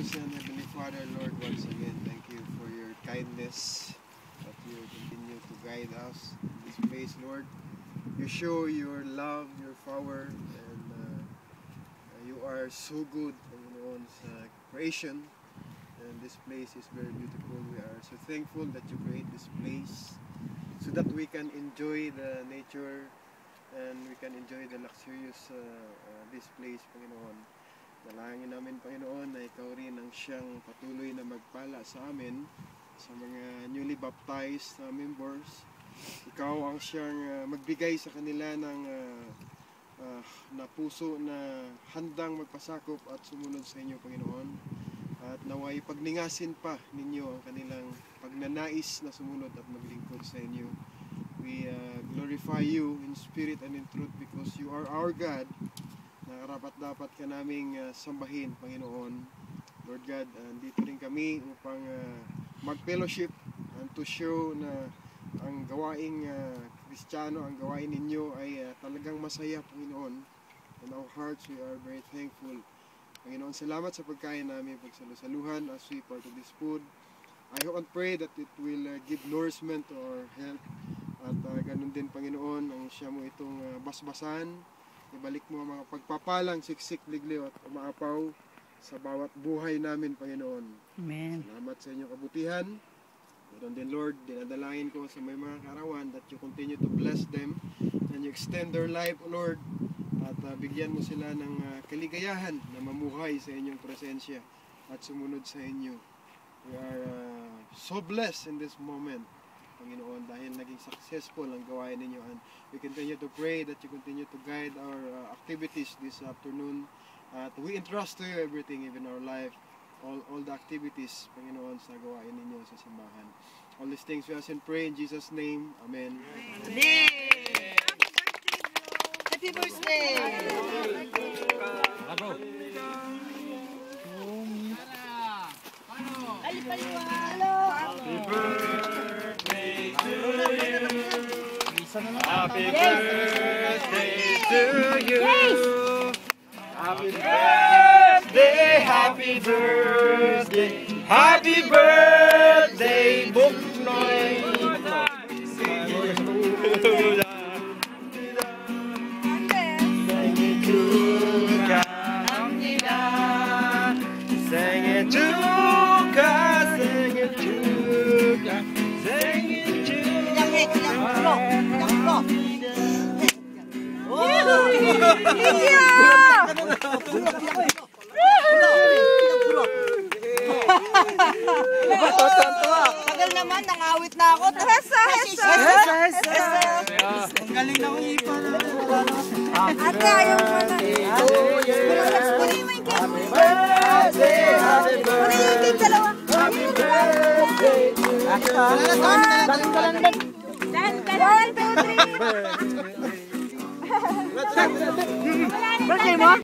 gracious and Heavenly Father, Lord, once again, thank you for your kindness that you continue to guide us in this place, Lord. You show your love, your power, and you are so good, Panginoon, sa creation. And this place is very beautiful. We are so thankful that you create this place so that we can enjoy the nature and we can enjoy the luxurious this place, Panginoon. Dalangin namin, Panginoon, na ikaw rin ang siyang patuloy na magpala sa amin, sa mga newly baptized members. Ikaw ang siyang magbigay sa kanila ng na puso na handang magpasakop at sumunod sa inyo, Panginoon. At naway pagningasin pa ninyo ang kanilang pagnanais na sumunod at maglingkod sa inyo. We glorify you in spirit and in truth because you are our God. Nakarapat-dapat ka naming sambahin, Panginoon. Lord God, dito rin kami upang mag-fellowship and to show na ang gawaing Kristiyano, ang gawain ninyo ay talagang masaya, Panginoon. In our hearts, we are very thankful. Panginoon, salamat sa pagkain namin, pagsalusaluhan as we part of this food. I hope and pray that it will give nourishment to our health. At ganun din, Panginoon, ang siya mo itong basbasan. Ibalik mo ang mga pagpapalang siksik, ligliw at umaapaw sa bawat buhay namin, Panginoon. Amen. Salamat sa inyong kabutihan. Ganun din, Lord, dinadalain ko sa may mga karawan that you continue to bless them and you extend their life, Lord. At bigyan mo sila ng kaligayahan na mamuhay sa inyong presensya at sumunod sa inyo. We are so blessed in this moment, Panginoon, dahil naging successful ang gawain ninyo, and we continue to pray that you continue to guide our activities this afternoon. We entrust to you everything, even our life, all the activities, Panginoon, sa gawain ninyo sa simbahan. All these things we ask and pray in Jesus' name. Amen. Amen. Happy birthday! Bravo! Happy birthday to you. Happy birthday to you. Happy birthday, happy birthday, happy birthday, Buknoy. Tagal naman, nangawit na ako. Hesa! Ang galing na umipa na. Ate, ayaw mo na. Kunin mo yung cake. Happy birthday, happy Kunin yung cake, dalawa. happy birthday. One, two, three. Birthday mo?